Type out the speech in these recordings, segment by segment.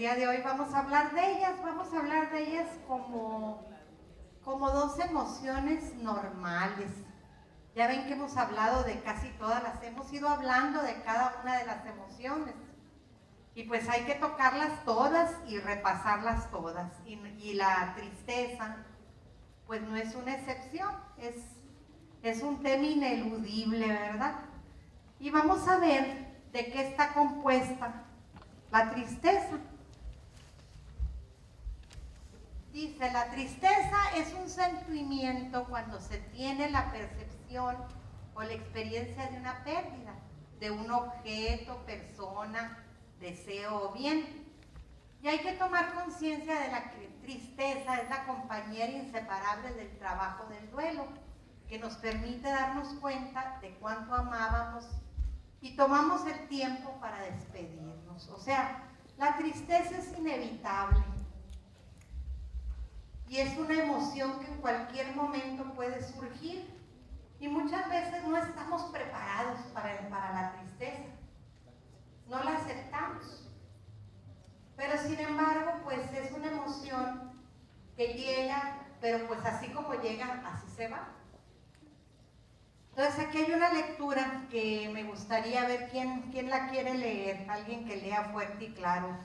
día de hoy vamos a hablar de ellas como dos emociones normales. Ya ven que hemos hablado de casi todas hemos ido hablando de cada una de las emociones. Y pues hay que tocarlas todas y repasarlas todas. Y la tristeza, pues no es una excepción, es un tema ineludible, ¿verdad? Y vamos a ver de qué está compuesta la tristeza. Dice, la tristeza es un sentimiento cuando se tiene la percepción o la experiencia de una pérdida, de un objeto, persona, deseo o bien. Y hay que tomar conciencia de la que tristeza es la compañera inseparable del trabajo del duelo, que nos permite darnos cuenta de cuánto amábamos y tomamos el tiempo para despedirnos. O sea, la tristeza es inevitable y es una emoción que en cualquier momento puede surgir y muchas veces no estamos preparados para la tristeza, no la aceptamos, pero sin embargo pues es una emoción que llega, pero pues así como llega, así se va. Entonces aquí hay una lectura que me gustaría ver quién la quiere leer, alguien que lea fuerte y claro.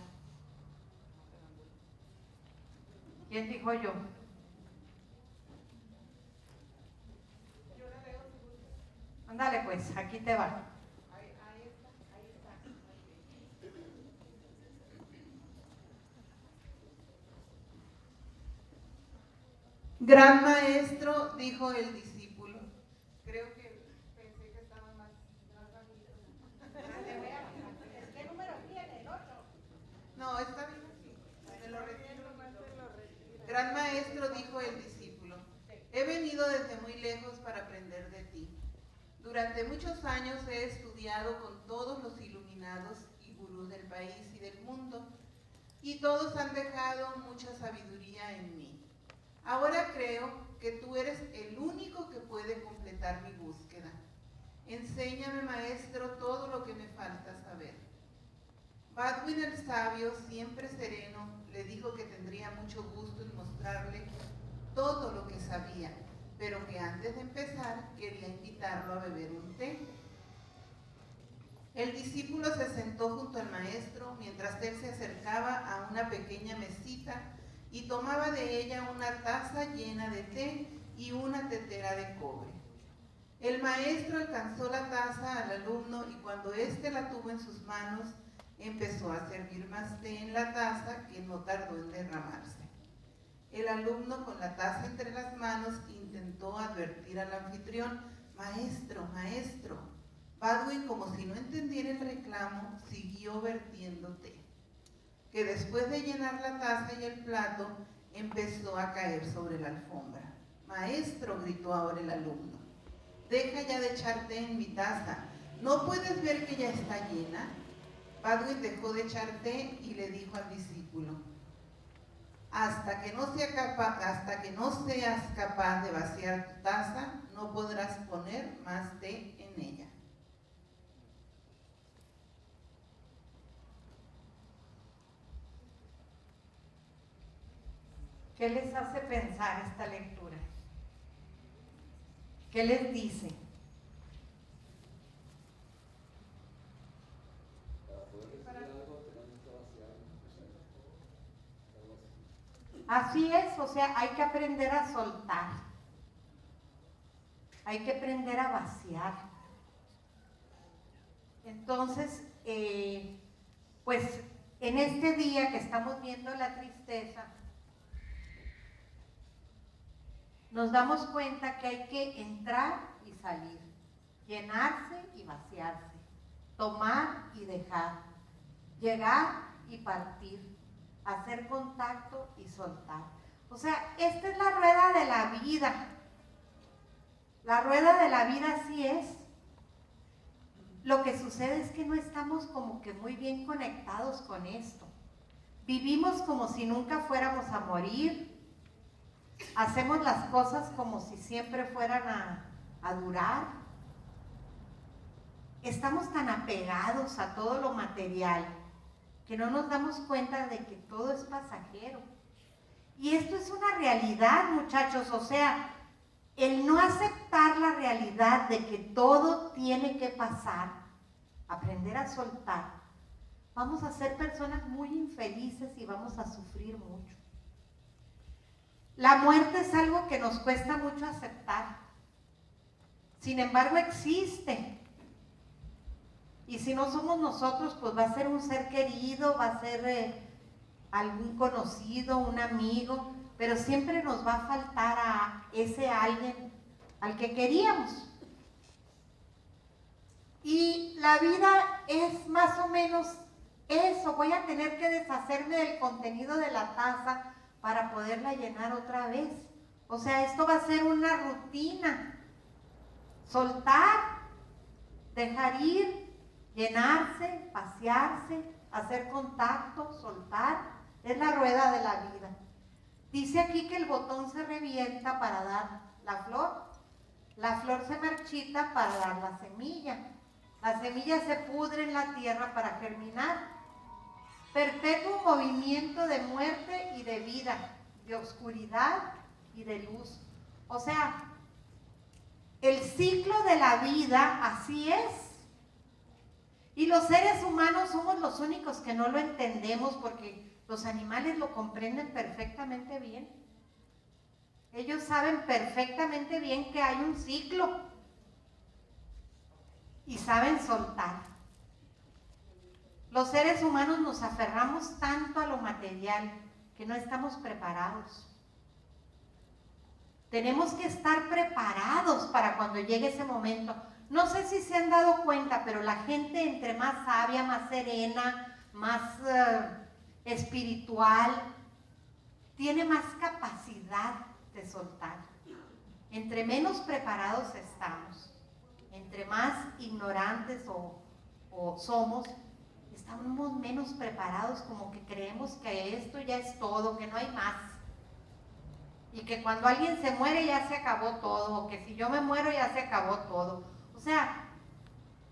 ¿Quién dijo yo? Yo la leo. Ándale pues, aquí te va. Ahí está. Gran maestro, dijo el discípulo. Creo que pensé que estaba más bajito. ¿Qué número tiene? ¿El 8? No, está bien así. Me lo retiro. Gran maestro, dijo el discípulo. He venido desde muy lejos para aprender de ti. Durante muchos años he estudiado con todos los iluminados y gurús del país y del mundo, y todos han dejado mucha sabiduría en mí. Ahora creo que tú eres el único que puede completar mi búsqueda. Enséñame, maestro, todo lo que me falta saber. Baldwin el sabio, siempre sereno, le dijo que tendría mucho gusto en mostrarle todo lo que sabía, pero que antes de empezar quería invitarlo a beber un té. El discípulo se sentó junto al maestro mientras él se acercaba a una pequeña mesita y tomaba de ella una taza llena de té y una tetera de cobre. El maestro alcanzó la taza al alumno y cuando éste la tuvo en sus manos, empezó a servir más té en la taza que no tardó en derramarse. El alumno, con la taza entre las manos, intentó advertir al anfitrión: maestro, maestro. Baldwin, como si no entendiera el reclamo, siguió vertiendo té, que después de llenar la taza y el plato, empezó a caer sobre la alfombra. Maestro, gritó ahora el alumno, deja ya de echar té en mi taza. ¿No puedes ver que ya está llena? Baldwin dejó de echar té y le dijo al discípulo: hasta que no seas capaz de vaciar tu taza, no podrás poner más té en ella. ¿Qué les hace pensar esta lectura? ¿Qué les dice? Así es, o sea, hay que aprender a soltar, hay que aprender a vaciar. Entonces, pues en este día que estamos viendo la tristeza, nos damos cuenta que hay que entrar y salir, llenarse y vaciarse, tomar y dejar, llegar y partir, hacer contacto y soltar. O sea, esta es la rueda de la vida. La rueda de la vida así es. Lo que sucede es que no estamos como que muy bien conectados con esto. Vivimos como si nunca fuéramos a morir. Hacemos las cosas como si siempre fueran a durar. Estamos tan apegados a todo lo material que no nos damos cuenta de que todo es pasajero. Y esto es una realidad, muchachos, o sea, el no aceptar la realidad de que todo tiene que pasar, aprender a soltar, vamos a ser personas muy infelices y vamos a sufrir mucho. La muerte es algo que nos cuesta mucho aceptar. Sin embargo, existe. Y si no somos nosotros, pues va a ser un ser querido, va a ser algún conocido, un amigo, pero siempre nos va a faltar a ese alguien al que queríamos. Y la vida es más o menos eso. Voy a tener que deshacerme del contenido de la taza para poderla llenar otra vez. O sea, esto va a ser una rutina. Soltar, dejar ir, llenarse, pasearse, hacer contacto, soltar, es la rueda de la vida. Dice aquí que el botón se revienta para dar la flor se marchita para dar la semilla se pudre en la tierra para germinar. Perpetuo movimiento de muerte y de vida, de oscuridad y de luz. O sea, el ciclo de la vida así es. Y los seres humanos somos los únicos que no lo entendemos, porque los animales lo comprenden perfectamente bien. Ellos saben perfectamente bien que hay un ciclo y saben soltar. Los seres humanos nos aferramos tanto a lo material que no estamos preparados. Tenemos que estar preparados para cuando llegue ese momento. No sé si se han dado cuenta, pero la gente entre más sabia, más serena, más espiritual, tiene más capacidad de soltar. Entre menos preparados estamos, entre más ignorantes o somos, estamos menos preparados, como que creemos que esto ya es todo, que no hay más. Y que cuando alguien se muere ya se acabó todo, o que si yo me muero ya se acabó todo. O sea,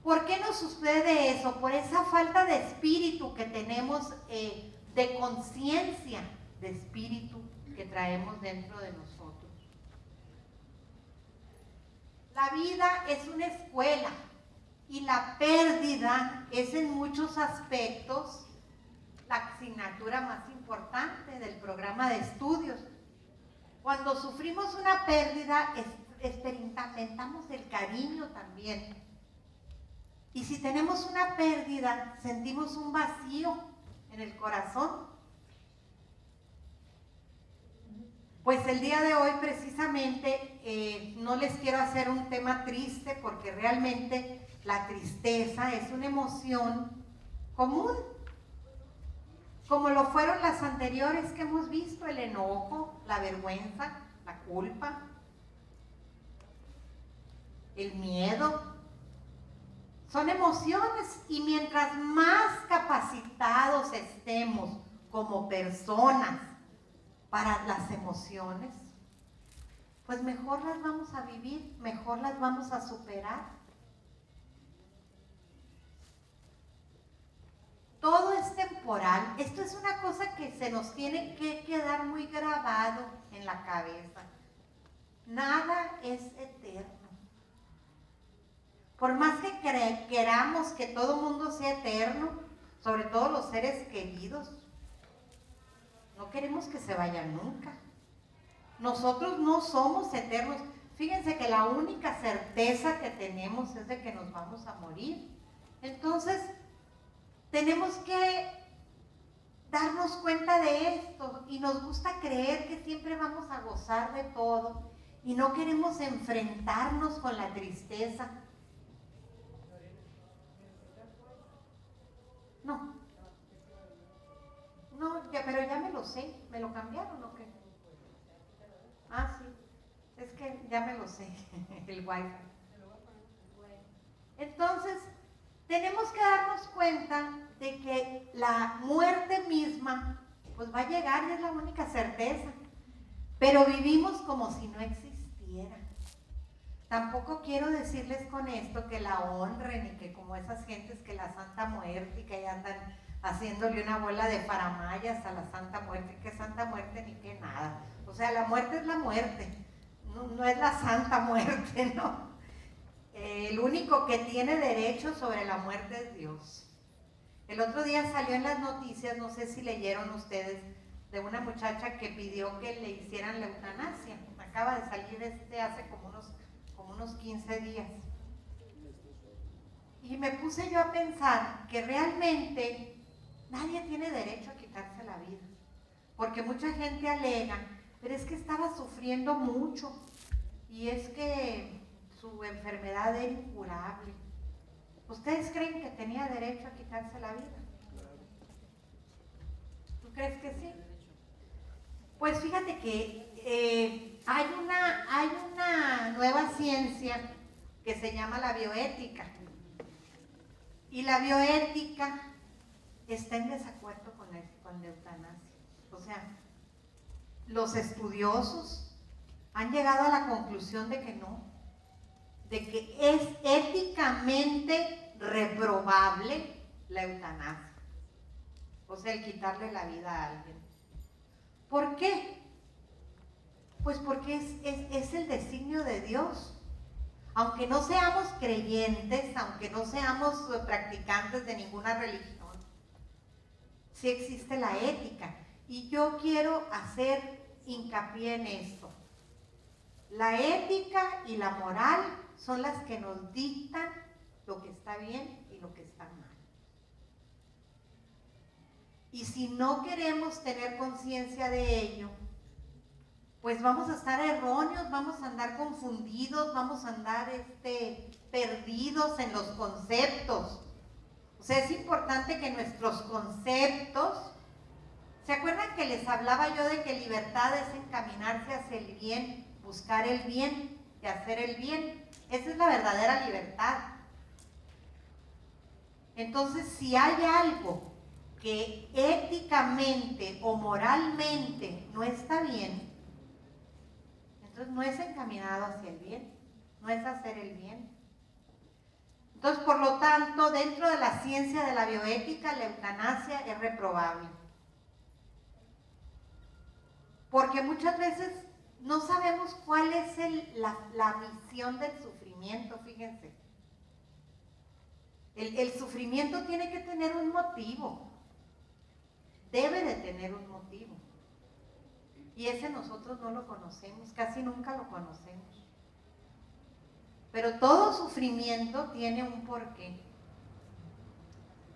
¿por qué nos sucede eso? Por esa falta de espíritu que tenemos, de conciencia de espíritu que traemos dentro de nosotros. La vida es una escuela y la pérdida es en muchos aspectos la asignatura más importante del programa de estudios. Cuando sufrimos una pérdida, experimentamos el cariño también. Y si tenemos una pérdida, sentimos un vacío en el corazón. Pues el día de hoy precisamente no les quiero hacer un tema triste, porque realmente la tristeza es una emoción común, como lo fueron las anteriores que hemos visto: el enojo, la vergüenza, la culpa, el miedo. Son emociones, y mientras más capacitados estemos como personas para las emociones, pues mejor las vamos a vivir, mejor las vamos a superar. Todo es temporal. Esto es una cosa que se nos tiene que quedar muy grabado en la cabeza. Nada es eterno. Por más que queramos que todo mundo sea eterno, sobre todo los seres queridos, no queremos que se vayan nunca. Nosotros no somos eternos. Fíjense que la única certeza que tenemos es de que nos vamos a morir. Entonces, tenemos que darnos cuenta de esto, y nos gusta creer que siempre vamos a gozar de todo y no queremos enfrentarnos con la tristeza. No, pero ya me lo sé. ¿Me lo cambiaron o qué? Ah, sí, es que ya me lo sé, el wifi. Entonces, tenemos que darnos cuenta de que la muerte misma pues va a llegar, y es la única certeza, pero vivimos como si no existiera. Tampoco quiero decirles con esto que la honren, y que como esas gentes que la Santa Muerte y que andan haciéndole una bola de faramayas a la Santa Muerte, que Santa Muerte ni que nada. O sea, la muerte es la muerte, no es la Santa Muerte, ¿no? El único que tiene derecho sobre la muerte es Dios. El otro día salió en las noticias, no sé si leyeron ustedes, de una muchacha que pidió que le hicieran la eutanasia. Acaba de salir hace como unos 15 días. Y me puse yo a pensar que realmente nadie tiene derecho a quitarse la vida. Porque mucha gente alega, pero es que estaba sufriendo mucho y es que su enfermedad era incurable. ¿Ustedes creen que tenía derecho a quitarse la vida? ¿Tú crees que sí? Pues fíjate que hay una nueva ciencia que se llama la bioética. Y la bioética está en desacuerdo con la eutanasia. O sea, los estudiosos han llegado a la conclusión de que no, de que es éticamente reprobable la eutanasia. O sea, el quitarle la vida a alguien. ¿Por qué? Pues porque es el designio de Dios. Aunque no seamos creyentes, aunque no seamos practicantes de ninguna religión, sí existe la ética. Y yo quiero hacer hincapié en esto. La ética y la moral son las que nos dictan lo que está bien y lo que está mal. Y si no queremos tener conciencia de ello, pues vamos a estar erróneos, vamos a andar confundidos, vamos a andar perdidos en los conceptos. O sea, es importante que nuestros conceptos, ¿se acuerdan que les hablaba yo de que libertad es encaminarse hacia el bien, buscar el bien y hacer el bien? Esa es la verdadera libertad. Entonces, si hay algo que éticamente o moralmente no está bien, entonces no es encaminado hacia el bien, no es hacer el bien. Entonces, por lo tanto, dentro de la ciencia de la bioética, la eutanasia es reprobable. Porque muchas veces no sabemos cuál es la misión del sufrimiento, fíjense. El sufrimiento tiene que tener un motivo, debe de tener un motivo. Y ese nosotros no lo conocemos, casi nunca lo conocemos. Pero todo sufrimiento tiene un porqué.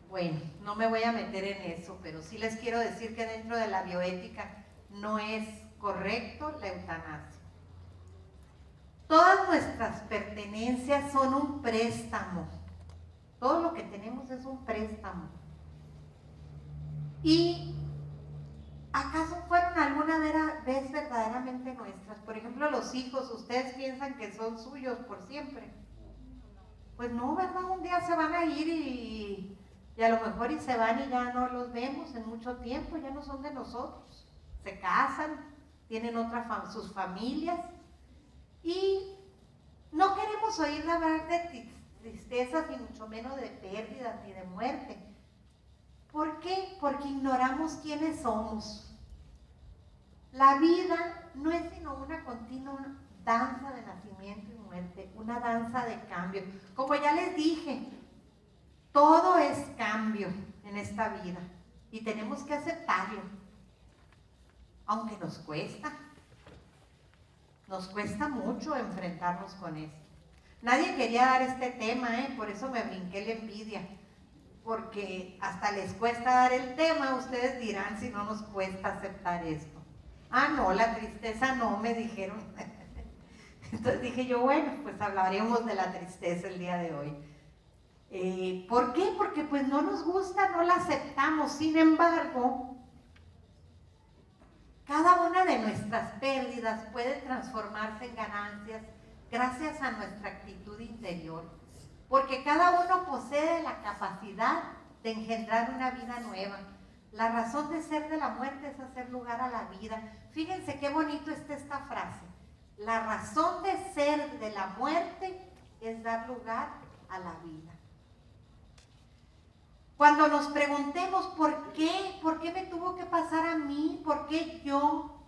Bueno, no me voy a meter en eso, pero sí les quiero decir que dentro de la bioética no es correcto la eutanasia. Todas nuestras pertenencias son un préstamo. Todo lo que tenemos es un préstamo. ¿Y acaso fueron alguna vez verdaderamente nuestras? Por ejemplo, los hijos, ¿ustedes piensan que son suyos por siempre? Pues no, ¿verdad? Un día se van a ir y a lo mejor y se van y ya no los vemos en mucho tiempo, ya no son de nosotros. Se casan, tienen sus familias y no queremos oír hablar de tristezas, ni mucho menos de pérdidas ni de muerte. ¿Por qué? Porque ignoramos quiénes somos. La vida no es sino una continua danza de nacimiento y muerte, una danza de cambio. Como ya les dije, todo es cambio en esta vida y tenemos que aceptarlo, aunque nos cuesta mucho enfrentarnos con esto. Nadie quería dar este tema, por eso me brinqué la envidia, porque hasta les cuesta dar el tema. Ustedes dirán si no nos cuesta aceptar esto. Ah, no, la tristeza no, me dijeron. Entonces dije yo, bueno, pues hablaremos de la tristeza el día de hoy. ¿Por qué? Porque pues no nos gusta, no la aceptamos. Sin embargo, cada una de nuestras pérdidas puede transformarse en ganancias gracias a nuestra actitud interior. Porque cada uno posee la capacidad de engendrar una vida nueva. La razón de ser de la muerte es hacer lugar a la vida. Fíjense qué bonito está esta frase. La razón de ser de la muerte es dar lugar a la vida. Cuando nos preguntemos ¿por qué me tuvo que pasar a mí? ¿Por qué yo?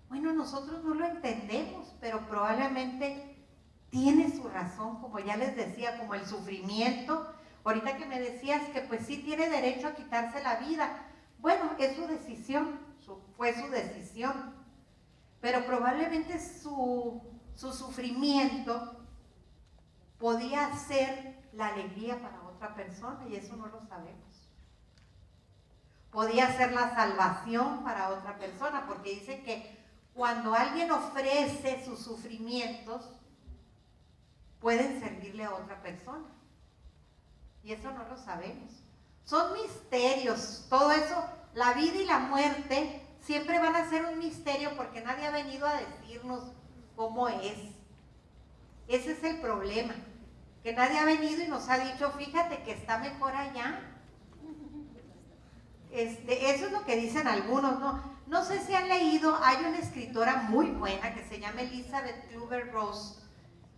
Bueno, nosotros no lo entendemos, pero probablemente tiene su razón, como ya les decía, como el sufrimiento. Ahorita que me decías que pues sí tiene derecho a quitarse la vida. Bueno, es su decisión, fue su decisión. Pero probablemente su sufrimiento podía ser la alegría para otra persona y eso no lo sabemos. Podía ser la salvación para otra persona, porque dice que cuando alguien ofrece sus sufrimientos, pueden servirle a otra persona. Y eso no lo sabemos. Son misterios, todo eso, la vida y la muerte siempre van a ser un misterio porque nadie ha venido a decirnos cómo es. Ese es el problema, que nadie ha venido y nos ha dicho, fíjate que está mejor allá. Eso es lo que dicen algunos, ¿no? No sé si han leído, hay una escritora muy buena que se llama Elizabeth Kübler-Ross,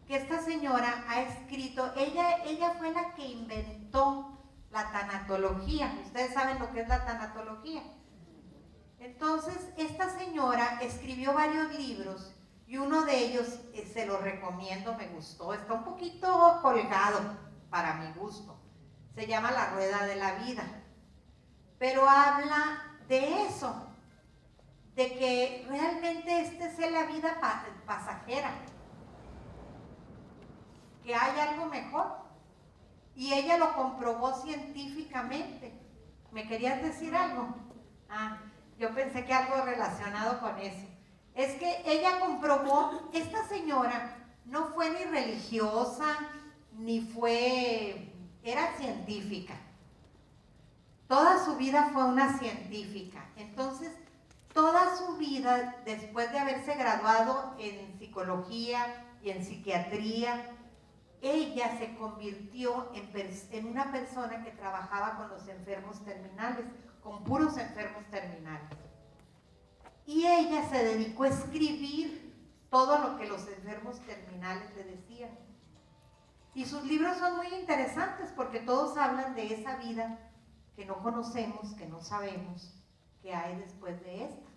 que esta señora ha escrito, ella fue la que inventó la tanatología. Ustedes saben lo que es la tanatología. Entonces, esta señora escribió varios libros y uno de ellos, se lo recomiendo, me gustó, está un poquito colgado para mi gusto. Se llama La Rueda de la Vida. Pero habla de eso, de que realmente es la vida pasajera, que hay algo mejor. Y ella lo comprobó científicamente. ¿Me querías decir algo? Yo pensé que algo relacionado con eso. Es que ella comprobó, esta señora no fue ni religiosa, era científica. Toda su vida fue una científica. Entonces, toda su vida, después de haberse graduado en psicología y en psiquiatría, ella se convirtió en una persona que trabajaba con los enfermos terminales, con puros enfermos terminales. Y ella se dedicó a escribir todo lo que los enfermos terminales le decían. Y sus libros son muy interesantes porque todos hablan de esa vida que no conocemos, que no sabemos qué hay después de esta.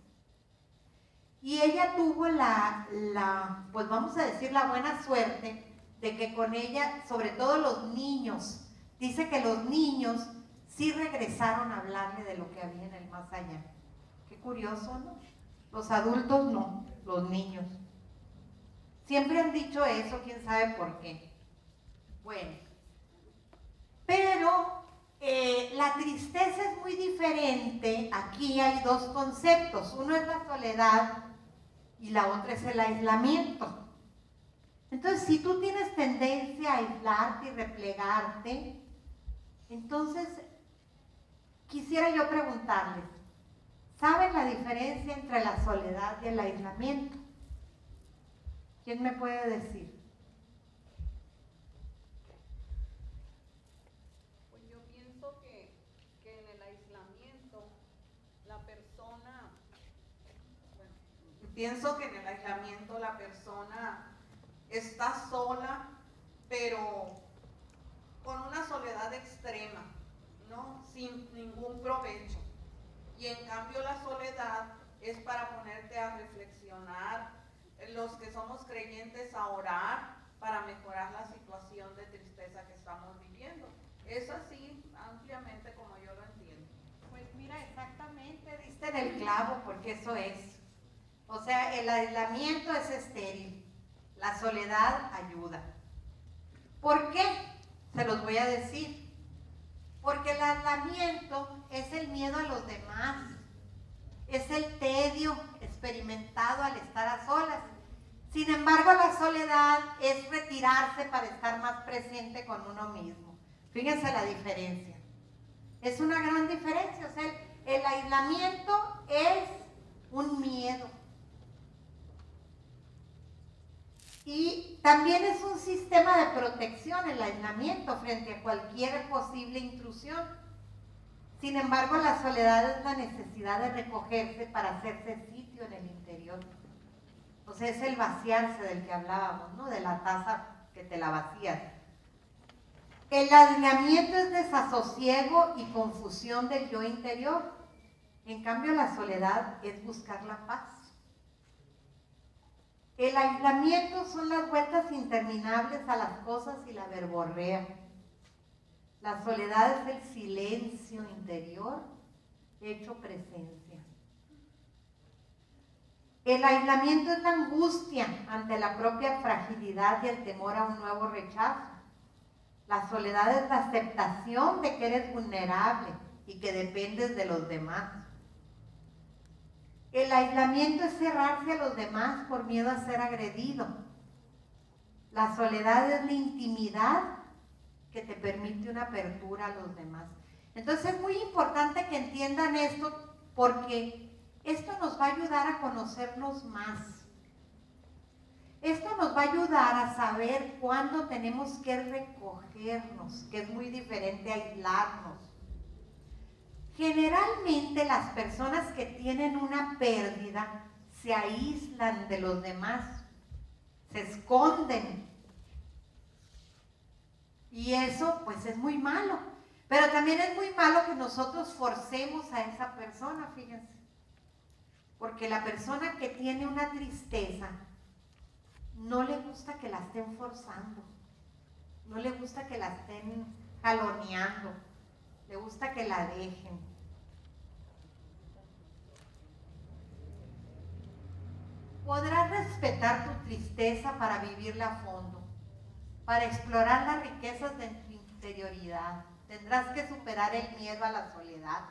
Y ella tuvo pues vamos a decir, la buena suerte de que con ella, sobre todo los niños, dice que los niños sí regresaron a hablarle de lo que había en el más allá. Qué curioso, ¿no? Los adultos no, los niños. Siempre han dicho eso, quién sabe por qué. Bueno, pero la tristeza es muy diferente. Aquí hay dos conceptos. Uno es la soledad y la otra es el aislamiento. Entonces, si tú tienes tendencia a aislarte y replegarte, entonces quisiera yo preguntarles, ¿saben la diferencia entre la soledad y el aislamiento? ¿Quién me puede decir? Pues yo pienso que en el aislamiento la persona, está sola, pero con una soledad extrema, ¿no? Sin ningún provecho. Y en cambio la soledad es para ponerte a reflexionar, los que somos creyentes a orar para mejorar la situación de tristeza que estamos viviendo. Es así ampliamente como yo lo entiendo. Pues mira, exactamente, diste en el clavo, porque eso es. O sea, el aislamiento es estéril, la soledad ayuda. ¿Por qué? Se los voy a decir. Porque el aislamiento es el miedo a los demás, es el tedio experimentado al estar a solas. Sin embargo, la soledad es retirarse para estar más presente con uno mismo. Fíjense la diferencia. Es una gran diferencia. O sea, el aislamiento es un miedo. Y también es un sistema de protección el aislamiento frente a cualquier posible intrusión. Sin embargo, la soledad es la necesidad de recogerse para hacerse sitio en el interior. O sea, es el vaciarse del que hablábamos, ¿no? De la taza que te la vacías. El aislamiento es desasosiego y confusión del yo interior. En cambio, la soledad es buscar la paz. El aislamiento son las vueltas interminables a las cosas y la verborrea. La soledad es el silencio interior hecho presencia. El aislamiento es la angustia ante la propia fragilidad y el temor a un nuevo rechazo. La soledad es la aceptación de que eres vulnerable y que dependes de los demás. El aislamiento es cerrarse a los demás por miedo a ser agredido. La soledad es la intimidad que te permite una apertura a los demás. Entonces es muy importante que entiendan esto, porque esto nos va a ayudar a conocernos más. Esto nos va a ayudar a saber cuándo tenemos que recogernos, que es muy diferente a aislarnos. Generalmente las personas que tienen una pérdida se aíslan de los demás, se esconden. Y eso pues es muy malo. Pero también es muy malo que nosotros forcemos a esa persona, fíjense. Porque la persona que tiene una tristeza no le gusta que la estén forzando, no le gusta que la estén jaloneando, le gusta que la dejen. Podrás respetar tu tristeza para vivirla a fondo, para explorar las riquezas de tu interioridad. Tendrás que superar el miedo a la soledad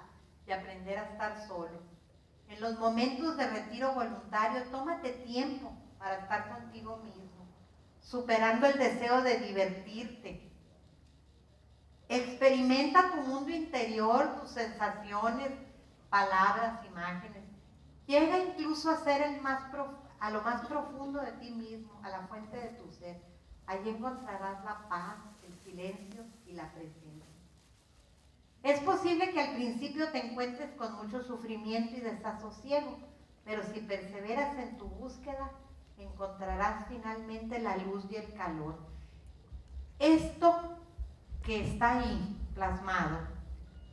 y aprender a estar solo. En los momentos de retiro voluntario, tómate tiempo para estar contigo mismo, superando el deseo de divertirte. Experimenta tu mundo interior, tus sensaciones, palabras, imágenes. Llega incluso a ser a lo más profundo de ti mismo, a la fuente de tu ser. Allí encontrarás la paz, el silencio y la presencia. Es posible que al principio te encuentres con mucho sufrimiento y desasosiego, pero si perseveras en tu búsqueda, encontrarás finalmente la luz y el calor. Esto que está ahí plasmado,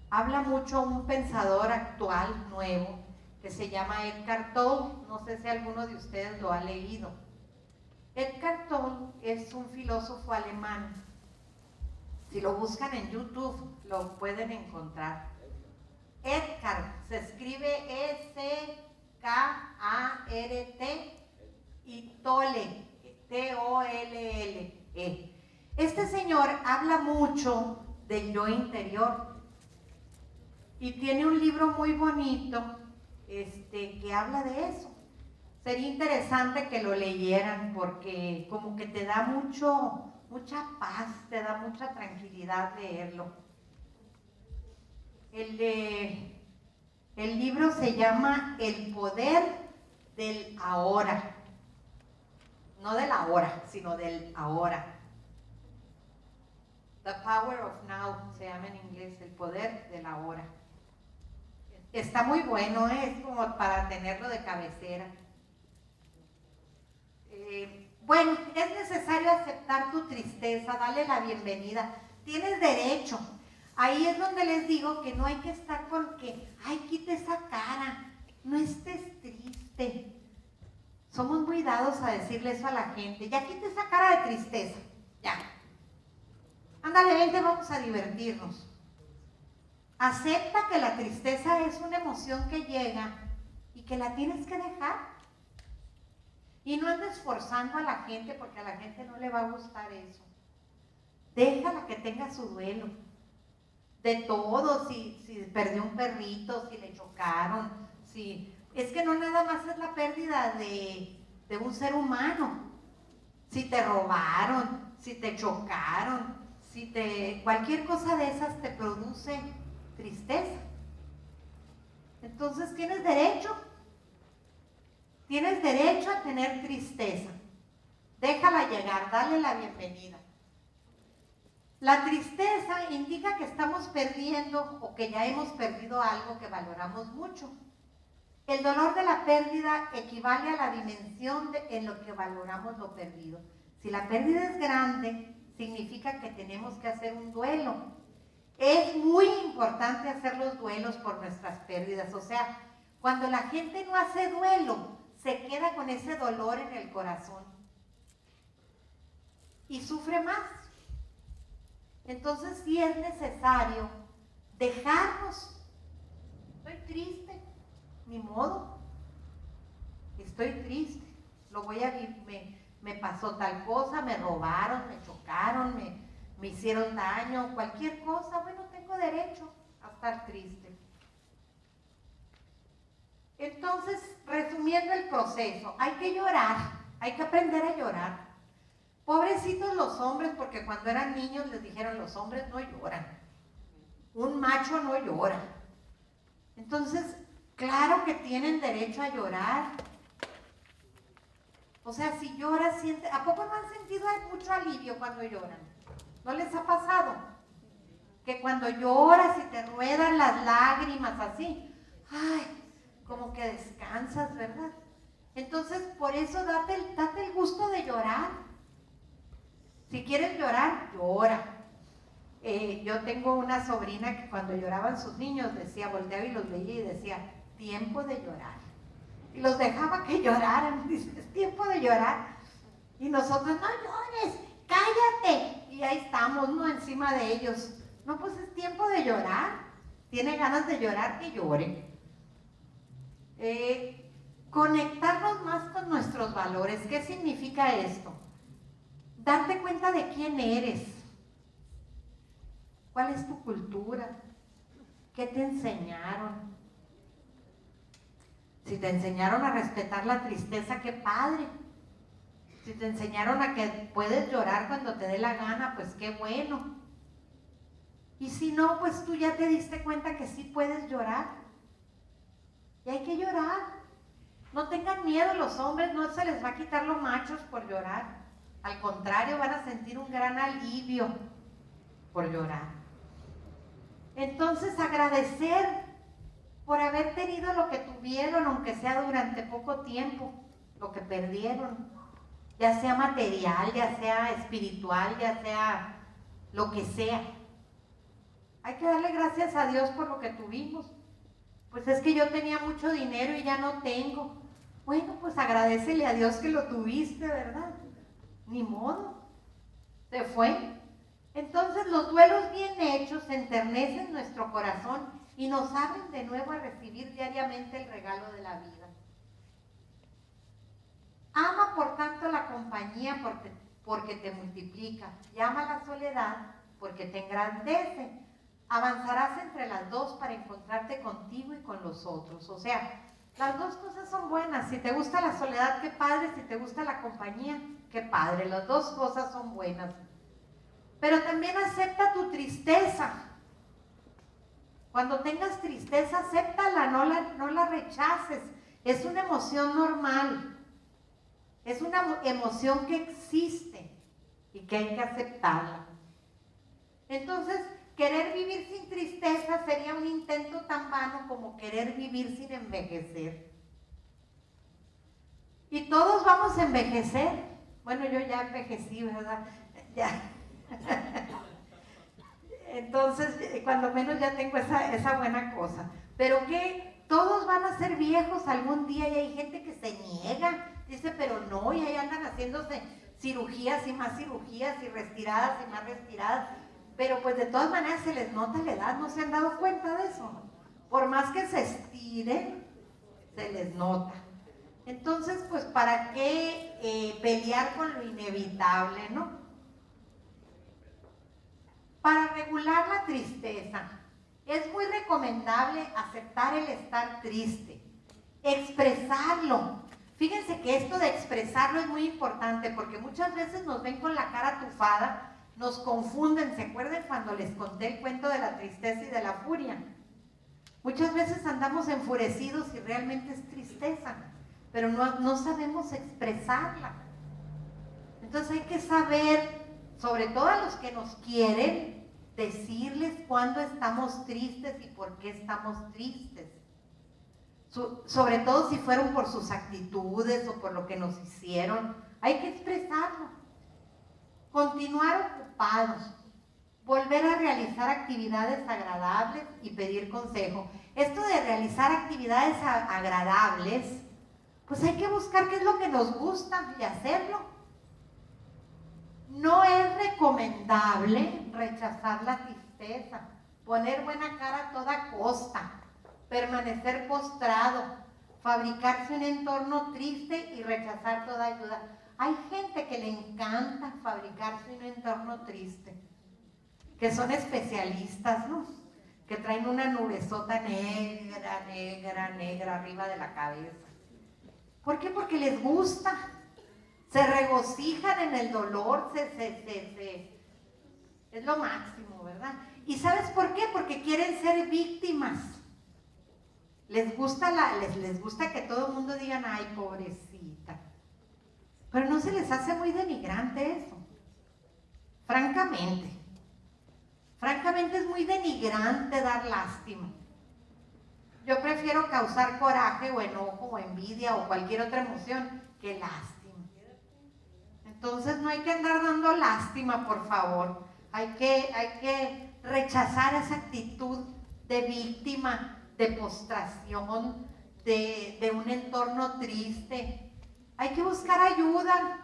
habla mucho un pensador actual, nuevo, que se llama Eckhart Tolle. No sé si alguno de ustedes lo ha leído. Eckhart Tolle es un filósofo alemán. Si lo buscan en YouTube, lo pueden encontrar. Eckhart se escribe E-C-K-A-R-T y Tolle, T-O-L-L-E. Este señor habla mucho del yo interior y tiene un libro muy bonito que habla de eso. Sería interesante que lo leyeran, porque como que te da mucha paz, te da mucha tranquilidad leerlo. El libro se llama El poder del ahora. No del ahora, sino del ahora. The Power of Now se llama en inglés, el poder del ahora. Está muy bueno, es como para tenerlo de cabecera. Bueno, es necesario aceptar tu tristeza, darle la bienvenida. Tienes derecho. Ahí es donde les digo que no hay que estar con que, ay, quita esa cara, no estés triste. Somos muy dados a decirle eso a la gente. Ya quita esa cara de tristeza, ya. Ándale, vente, vamos a divertirnos. Acepta que la tristeza es una emoción que llega y que la tienes que dejar. Y no andes forzando a la gente, porque a la gente no le va a gustar eso. Déjala que tenga su duelo. De todo, si perdió un perrito, si le chocaron, es que no nada más es la pérdida de un ser humano. Si te robaron, si te chocaron, cualquier cosa de esas te produce tristeza. Entonces tienes derecho a tener tristeza. Déjala llegar, dale la bienvenida. La tristeza indica que estamos perdiendo o que ya hemos perdido algo que valoramos mucho. El dolor de la pérdida equivale a la dimensión en lo que valoramos lo perdido. Si la pérdida es grande, significa que tenemos que hacer un duelo. Es muy importante hacer los duelos por nuestras pérdidas. O sea, cuando la gente no hace duelo, se queda con ese dolor en el corazón y sufre más. Entonces sí es necesario dejarnos. Estoy triste, ni modo. Estoy triste, lo voy a vivir, me pasó tal cosa, me robaron, me chocaron, me hicieron daño, cualquier cosa. Bueno, tengo derecho a estar triste. Entonces, resumiendo el proceso, hay que llorar, hay que aprender a llorar. Pobrecitos los hombres, porque cuando eran niños les dijeron, los hombres no lloran, un macho no llora. Entonces, claro que tienen derecho a llorar. O sea, si lloras, ¿a poco no han sentido mucho alivio cuando lloran? ¿No les ha pasado? Que cuando lloras y te ruedan las lágrimas así, ay, como que descansas, ¿verdad? Entonces, por eso date el gusto de llorar. Si quieres llorar, llora. Yo tengo una sobrina que cuando lloraban sus niños decía, volteaba y los veía y decía, tiempo de llorar. Y los dejaba que lloraran, dice, es tiempo de llorar. Y nosotros, no llores, cállate. Y ahí estamos, ¿no? Encima de ellos. No, pues es tiempo de llorar. Tiene ganas de llorar, que llore. Conectarnos más con nuestros valores. ¿Qué significa esto? Darte cuenta de quién eres. ¿Cuál es tu cultura? ¿Qué te enseñaron? Si te enseñaron a respetar la tristeza, qué padre. Si te enseñaron a que puedes llorar cuando te dé la gana, pues qué bueno. Y si no, pues tú ya te diste cuenta que sí puedes llorar. Y hay que llorar. No tengan miedo los hombres, no se les va a quitar los machos por llorar. Al contrario, van a sentir un gran alivio por llorar. Entonces, agradecer por haber tenido lo que tuvieron, aunque sea durante poco tiempo, lo que perdieron, ya sea material, ya sea espiritual, ya sea lo que sea. Hay que darle gracias a Dios por lo que tuvimos. Pues es que yo tenía mucho dinero y ya no tengo. Bueno, pues agradécele a Dios que lo tuviste, ¿verdad? Ni modo, se fue. Entonces los duelos bien hechos enternecen nuestro corazón y nos abren de nuevo a recibir diariamente el regalo de la vida. Ama por tanto la compañía porque te multiplica, y ama la soledad porque te engrandece. Avanzarás entre las dos para encontrarte contigo y con los otros. O sea, las dos cosas son buenas. Si te gusta la soledad, qué padre. Si te gusta la compañía, qué padre. Las dos cosas son buenas. Pero también acepta tu tristeza. Cuando tengas tristeza, acéptala, no la rechaces. Es una emoción normal. Es una emoción que existe y que hay que aceptarla. Entonces, querer vivir sin tristeza sería un intento tan vano como querer vivir sin envejecer. Y todos vamos a envejecer. Bueno, yo ya envejecí, ¿verdad? Ya. Entonces, cuando menos ya tengo esa buena cosa. Pero que todos van a ser viejos algún día y hay gente que se niega. Dice, pero no, y ahí andan haciéndose cirugías y más cirugías y retiradas y más retiradas. Pero pues de todas maneras se les nota la edad, ¿no se han dado cuenta de eso? Por más que se estiren, se les nota. Entonces, pues, ¿para qué pelear con lo inevitable, no? Para regular la tristeza, es muy recomendable aceptar el estar triste, expresarlo. Fíjense que esto de expresarlo es muy importante porque muchas veces nos ven con la cara tufada, nos confunden. ¿Se acuerdan cuando les conté el cuento de la tristeza y de la furia? Muchas veces andamos enfurecidos y realmente es tristeza, pero no sabemos expresarla. Entonces hay que saber, sobre todo a los que nos quieren, decirles cuándo estamos tristes y por qué estamos tristes. Sobre todo si fueron por sus actitudes o por lo que nos hicieron, hay que expresarlo. continuar ocupados, volver a realizar actividades agradables y pedir consejo. Esto de realizar actividades agradables, pues hay que buscar qué es lo que nos gusta y hacerlo. No es recomendable rechazar la tristeza, poner buena cara a toda costa, permanecer postrado, fabricarse un entorno triste y rechazar toda ayuda. Hay gente que le encanta fabricarse un entorno triste, que son especialistas, ¿no? Que traen una nubesota negra, negra, negra arriba de la cabeza. ¿Por qué? Porque les gusta. Se regocijan en el dolor, es lo máximo, ¿verdad? ¿Y sabes por qué? Porque quieren ser víctimas. Les gusta que todo el mundo digan, ay, pobrecita. Pero no se les hace muy denigrante eso. Francamente es muy denigrante dar lástima. Yo prefiero causar coraje o enojo o envidia o cualquier otra emoción que lástima. Entonces no hay que andar dando lástima, por favor. Hay que rechazar esa actitud de víctima, de postración, de un entorno triste. Hay que buscar ayuda.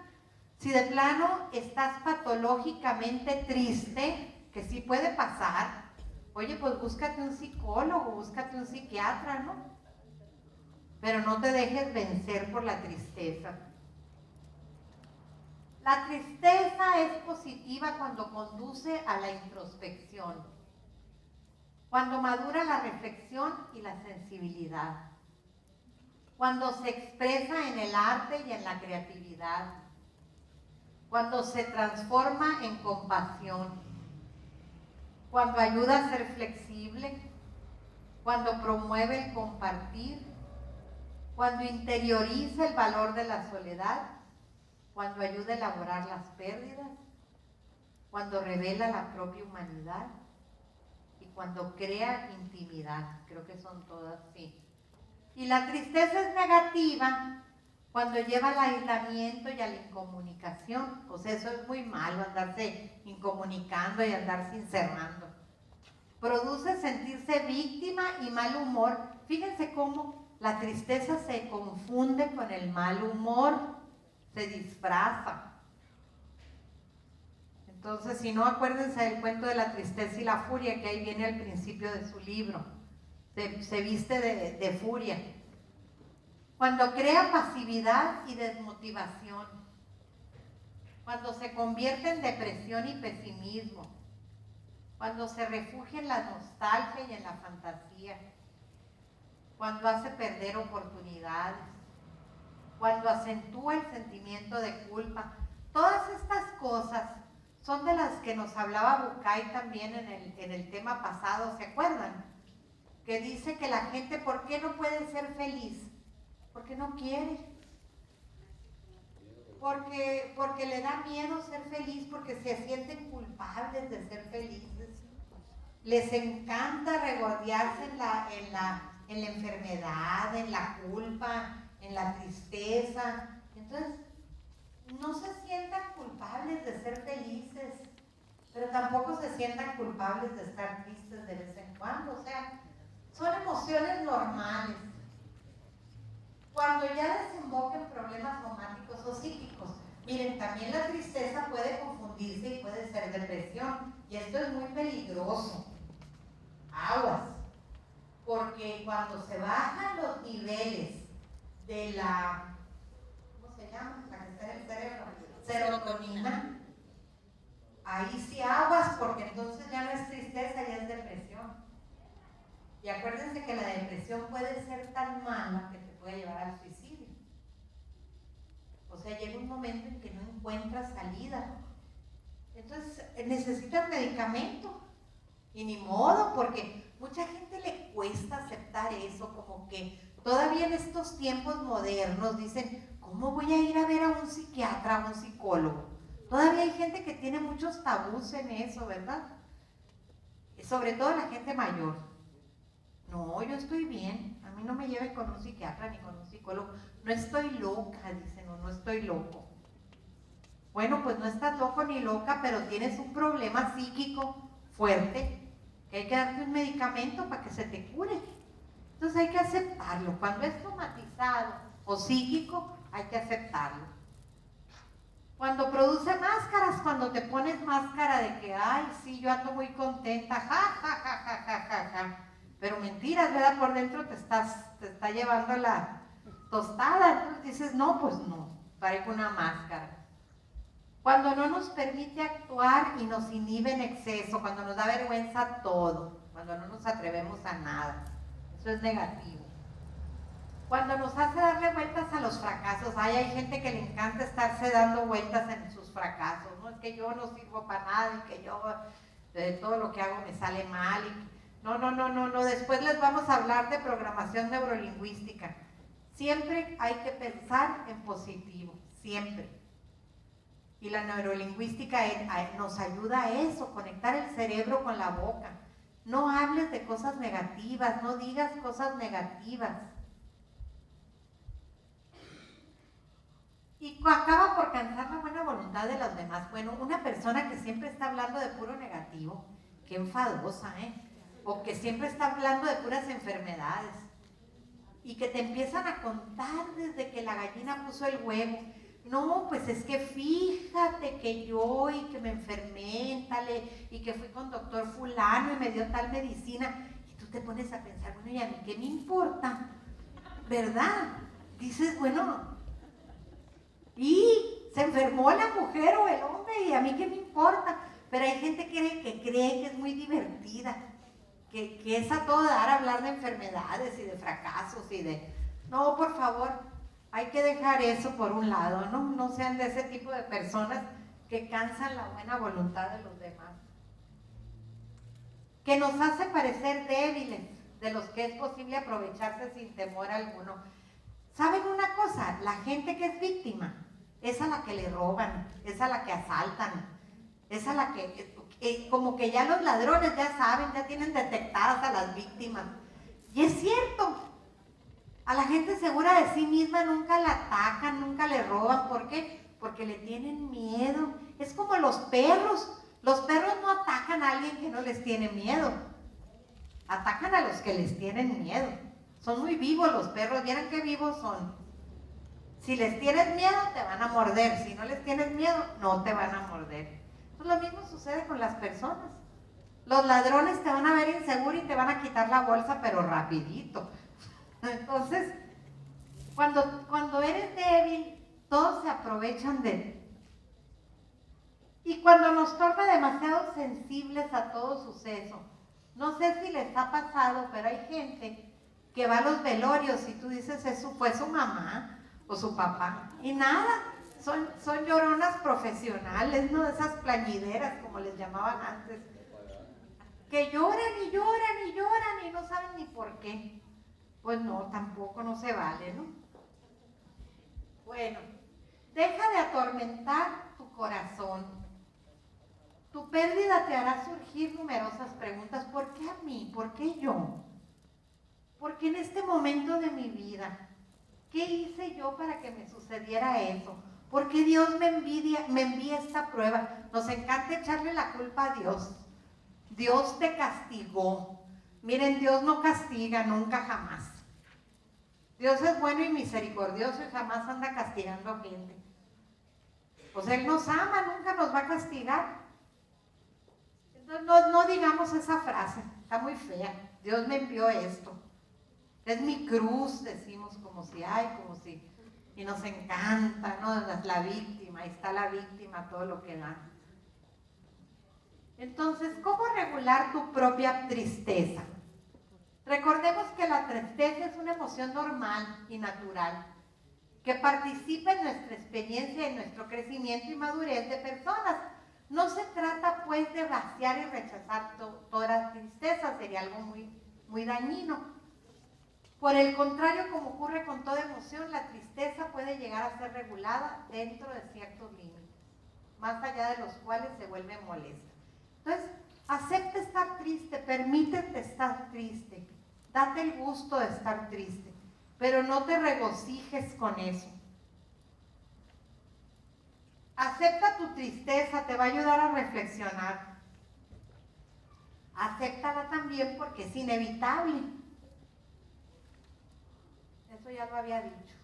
Si de plano estás patológicamente triste, que sí puede pasar, oye, pues búscate un psicólogo, búscate un psiquiatra, ¿no? Pero no te dejes vencer por la tristeza. La tristeza es positiva cuando conduce a la introspección, cuando madura la reflexión y la sensibilidad, cuando se expresa en el arte y en la creatividad, cuando se transforma en compasión, cuando ayuda a ser flexible, cuando promueve el compartir, cuando interioriza el valor de la soledad, cuando ayuda a elaborar las pérdidas, cuando revela la propia humanidad y cuando crea intimidad. Creo que son todas, sí. Y la tristeza es negativa cuando lleva al aislamiento y a la incomunicación. Pues eso es muy malo, andarse incomunicando y andarse encerrando. Produce sentirse víctima y mal humor. Fíjense cómo la tristeza se confunde con el mal humor. Se disfraza. Entonces, si no, acuérdense del cuento de la tristeza y la furia, que ahí viene al principio de su libro. Se viste de furia. Cuando crea pasividad y desmotivación. Cuando se convierte en depresión y pesimismo. Cuando se refugia en la nostalgia y en la fantasía. Cuando hace perder oportunidades. Cuando acentúa el sentimiento de culpa. Todas estas cosas son de las que nos hablaba Bucay también en el tema pasado, ¿se acuerdan? Que dice que la gente, ¿por qué no puede ser feliz? Porque no quiere. Porque le da miedo ser feliz, porque se sienten culpables de ser felices. Les encanta regodearse en la enfermedad, en la culpa, en la tristeza. Entonces, no se sientan culpables de ser felices, pero tampoco se sientan culpables de estar tristes de vez en cuando. O sea, son emociones normales. Cuando ya desemboquen problemas somáticos o psíquicos, miren, también la tristeza puede confundirse y puede ser depresión, y esto es muy peligroso. Aguas, porque cuando se bajan los niveles de la, ¿cómo se llama? La que está en el cerebro, serotonina, ahí sí aguas, porque entonces ya no es tristeza, ya es depresión. Y acuérdense que la depresión puede ser tan mala que te puede llevar al suicidio. O sea, llega un momento en que no encuentras salida. Entonces necesitas medicamento. Y ni modo, porque mucha gente le cuesta aceptar eso, como que todavía en estos tiempos modernos dicen, ¿cómo voy a ir a ver a un psiquiatra, a un psicólogo? Todavía hay gente que tiene muchos tabús en eso, ¿verdad? Sobre todo la gente mayor. No, yo estoy bien, a mí no me lleven con un psiquiatra ni con un psicólogo. No estoy loca, dicen, no estoy loco. Bueno, pues no estás loco ni loca, pero tienes un problema psíquico fuerte, que hay que darte un medicamento para que se te cure. Entonces hay que aceptarlo. Cuando es somatizado o psíquico, hay que aceptarlo. Cuando produce máscaras, cuando te pones máscara de que, ay, sí, yo ando muy contenta, ja, ja, ja, ja, ja, ja, ja. Pero mentiras, ¿verdad? Por dentro te está llevando la tostada. Entonces dices, no, pues no, traigo una máscara. Cuando no nos permite actuar y nos inhibe en exceso, cuando nos da vergüenza todo, cuando no nos atrevemos a nada, eso es negativo. Cuando nos hace darle vueltas a los fracasos, hay gente que le encanta estarse dando vueltas en sus fracasos, no es que yo no sirvo para nada y que yo todo lo que hago me sale mal. No, después les vamos a hablar de programación neurolingüística. Siempre hay que pensar en positivo, siempre. Y la neurolingüística nos ayuda a eso, conectar el cerebro con la boca. No hables de cosas negativas, no digas cosas negativas. Y acaba por cansar la buena voluntad de los demás. Bueno, una persona que siempre está hablando de puro negativo, qué enfadosa, o que siempre está hablando de puras enfermedades y que te empiezan a contar desde que la gallina puso el huevo. No, pues es que fíjate que yo y que me enfermé y que fui con doctor fulano y me dio tal medicina. Y tú te pones a pensar, bueno, ¿y a mí qué me importa? ¿Verdad? Dices, bueno, y se enfermó la mujer o el hombre y a mí qué me importa. Pero hay gente que cree que es muy divertida, que es a todo dar hablar de enfermedades y de fracasos y de... No, por favor, hay que dejar eso por un lado, no sean de ese tipo de personas que cansan la buena voluntad de los demás. Que nos hace parecer débiles, de los que es posible aprovecharse sin temor alguno. ¿Saben una cosa? La gente que es víctima es a la que le roban, es a la que asaltan, es a la que... como que ya los ladrones ya saben, ya tienen detectadas a las víctimas. Y es cierto, a la gente segura de sí misma nunca la atacan, nunca le roban. ¿Por qué? Porque le tienen miedo. Es como los perros no atacan a alguien que no les tiene miedo, atacan a los que les tienen miedo. Son muy vivos los perros, ¿vieran qué vivos son? Si les tienes miedo te van a morder, si no les tienes miedo no te van a morder. Pues lo mismo sucede con las personas. Los ladrones te van a ver inseguro y te van a quitar la bolsa, pero rapidito. Entonces, cuando eres débil, todos se aprovechan de ti. Y cuando nos torna demasiado sensibles a todo suceso, no sé si les ha pasado, pero hay gente que va a los velorios y tú dices, eso fue su mamá o su papá. Y nada, son lloronas profesionales, ¿no? Esas plañideras, como les llamaban antes, que lloran y lloran y lloran y no saben ni por qué. Pues no, tampoco, no se vale, ¿no? Bueno, deja de atormentar tu corazón. Tu pérdida te hará surgir numerosas preguntas. ¿Por qué a mí? ¿Por qué yo? ¿Por qué en este momento de mi vida? ¿Qué hice yo para que me sucediera eso? ¿Por qué Dios me envía esta prueba? Nos encanta echarle la culpa a Dios. Dios te castigó. Miren, Dios no castiga, nunca, jamás. Dios es bueno y misericordioso y jamás anda castigando a gente. Pues Él nos ama, nunca nos va a castigar. Entonces no digamos esa frase, está muy fea. Dios me envió esto. Es mi cruz, decimos como si, y nos encanta, ¿no? La víctima, ahí está la víctima, todo lo que da. Entonces, ¿cómo regular tu propia tristeza? Recordemos que la tristeza es una emoción normal y natural, que participa en nuestra experiencia, en nuestro crecimiento y madurez de personas. No se trata, pues, de vaciar y rechazar toda la tristeza, sería algo muy, muy dañino. Por el contrario, como ocurre con toda emoción, la tristeza puede llegar a ser regulada dentro de ciertos límites, más allá de los cuales se vuelve molesta. Entonces, acepta estar triste, permítete estar triste, date el gusto de estar triste, pero no te regocijes con eso. Acepta tu tristeza, te va a ayudar a reflexionar. Acéptala también porque es inevitable. Eso ya lo había dicho.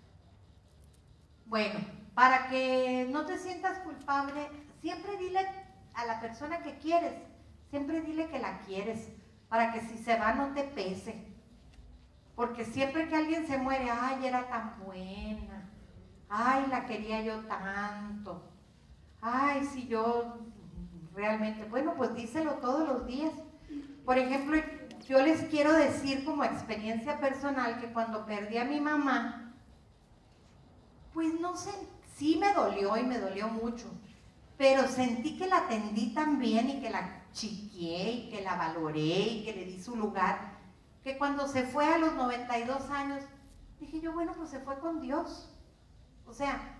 Bueno, para que no te sientas culpable, siempre dile a la persona que quieres, siempre dile que la quieres, para que si se va no te pese. Porque siempre que alguien se muere, ay, era tan buena, ay, la quería yo tanto, ay, si yo realmente, bueno, pues díselo todos los días. Por ejemplo, yo les quiero decir como experiencia personal que cuando perdí a mi mamá, pues no sé, sí me dolió y me dolió mucho, pero sentí que la atendí tan bien y que la chiqué y que la valoré y que le di su lugar, que cuando se fue a los 92 años, dije yo, bueno, pues se fue con Dios. O sea,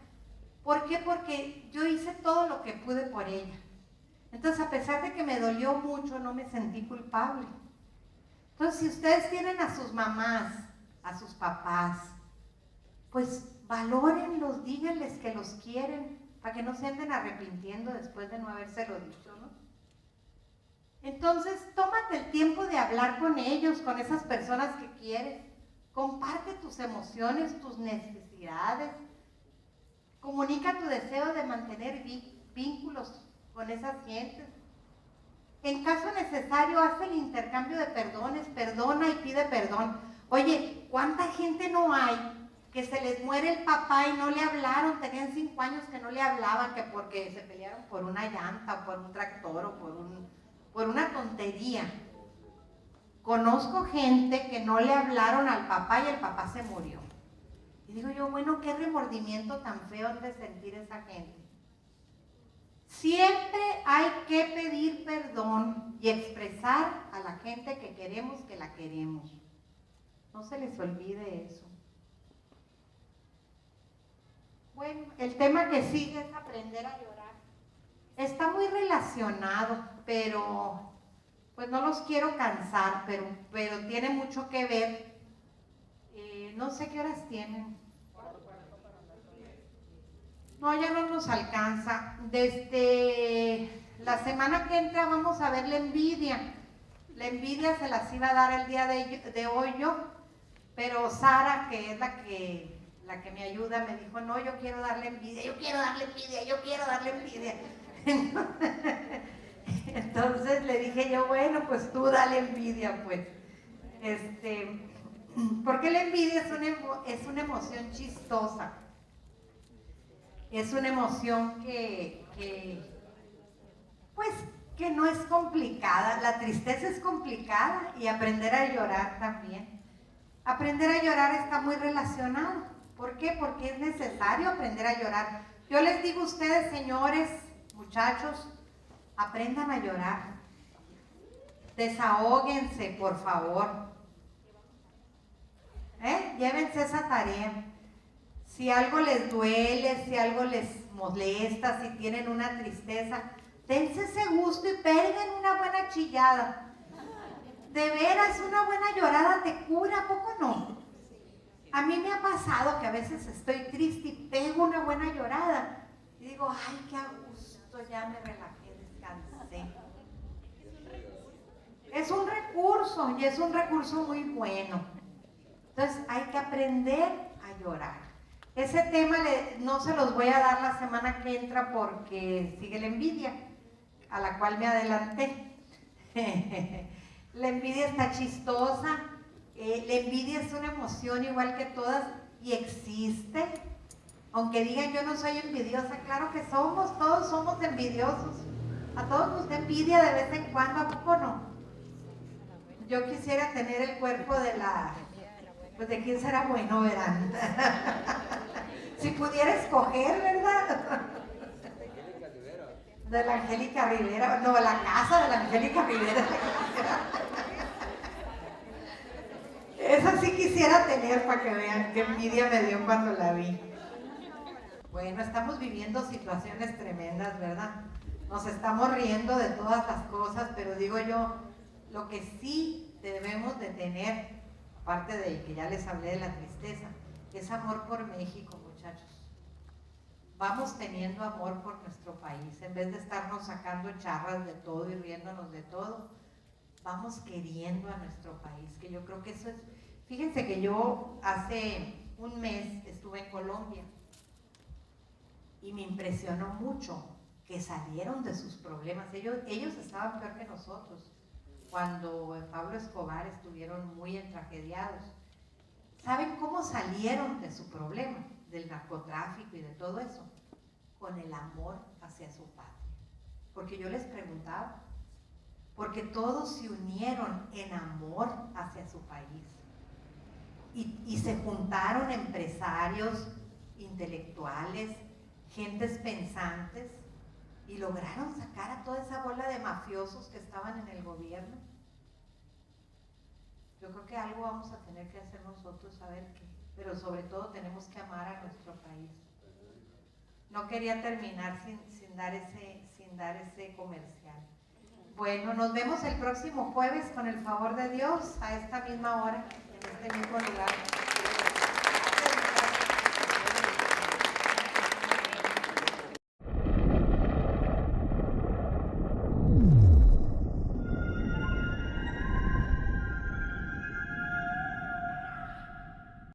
¿por qué? Porque yo hice todo lo que pude por ella. Entonces, a pesar de que me dolió mucho, no me sentí culpable. Entonces, si ustedes tienen a sus mamás, a sus papás, pues valórenlos, díganles que los quieren, para que no se anden arrepintiendo después de no habérselo dicho, ¿no? Entonces, tómate el tiempo de hablar con ellos, con esas personas que quieres. Comparte tus emociones, tus necesidades. Comunica tu deseo de mantener vínculos con esas gentes. En caso necesario, haz el intercambio de perdones, perdona y pide perdón. Oye, ¿cuánta gente no hay que se les muere el papá y no le hablaron? Tenían 5 años que no le hablaban, que porque se pelearon por una llanta, o por un tractor, o por una tontería. Conozco gente que no le hablaron al papá y el papá se murió. Y digo yo, bueno, qué remordimiento tan feo han de sentir esa gente. Siempre hay que pedir perdón y expresar a la gente que queremos que la queremos. No se les olvide eso. Bueno, el tema que sigue es aprender a llorar. Está muy relacionado, pero pues no los quiero cansar, pero tiene mucho que ver. No sé qué horas tienen. No, ya no nos alcanza. Desde la semana que entra vamos a ver la envidia. La envidia se las iba a dar el día de hoy yo, pero Sara, que es la que me ayuda, me dijo, no, yo quiero darle envidia, yo quiero darle envidia, yo quiero darle envidia. Entonces le dije yo, bueno, pues tú dale envidia, pues. Porque la envidia es una emoción chistosa. Es una emoción pues, que no es complicada. La tristeza es complicada y aprender a llorar también. Aprender a llorar está muy relacionado. ¿Por qué? Porque es necesario aprender a llorar. Yo les digo a ustedes, señores, muchachos, aprendan a llorar. Desahóguense, por favor. Llévense esa tarea. Si algo les duele, si algo les molesta, si tienen una tristeza, dense ese gusto y peguen una buena chillada. De veras, una buena llorada te cura, ¿a poco no? A mí me ha pasado que a veces estoy triste y pego una buena llorada. Y digo, ay, qué a gusto, ya me relajé, descansé. Es un recurso y es un recurso muy bueno. Entonces hay que aprender a llorar. Ese tema no se los voy a dar la semana que entra porque sigue la envidia, a la cual me adelanté. La envidia está chistosa. La envidia es una emoción igual que todas y existe. Aunque digan yo no soy envidiosa, claro que somos, todos somos envidiosos. A todos nos da envidia de vez en cuando, ¿a poco no? Yo quisiera tener el cuerpo pues de quién será bueno, verán. Si pudiera escoger, ¿verdad? De la Angélica Rivera, no, la casa de la Angélica Rivera. Esa sí quisiera tener para que vean qué envidia me dio cuando la vi. Bueno, estamos viviendo situaciones tremendas, ¿verdad? Nos estamos riendo de todas las cosas, pero digo yo, lo que sí debemos de tener, aparte de que ya les hablé de la tristeza, es amor por México, muchachos. vamos teniendo amor por nuestro país, en vez de estarnos sacando charras de todo y riéndonos de todo, vamos queriendo a nuestro país, que yo creo que eso es. Fíjense que yo hace un mes estuve en Colombia y me impresionó mucho que salieron de sus problemas. Ellos estaban peor que nosotros. Cuando Pablo Escobar estuvieron muy entragediados. ¿Saben cómo salieron de su problema? Del narcotráfico y de todo eso. Con el amor hacia su patria. Porque yo les preguntaba, porque todos se unieron en amor hacia su país. Y se juntaron empresarios, intelectuales, gentes pensantes, y lograron sacar a toda esa bola de mafiosos que estaban en el gobierno. Yo creo que algo vamos a tener que hacer nosotros, saber qué, pero sobre todo tenemos que amar a nuestro país. No quería terminar sin dar ese comercial. Bueno, nos vemos el próximo jueves con el favor de Dios a esta misma hora, en este mismo lugar.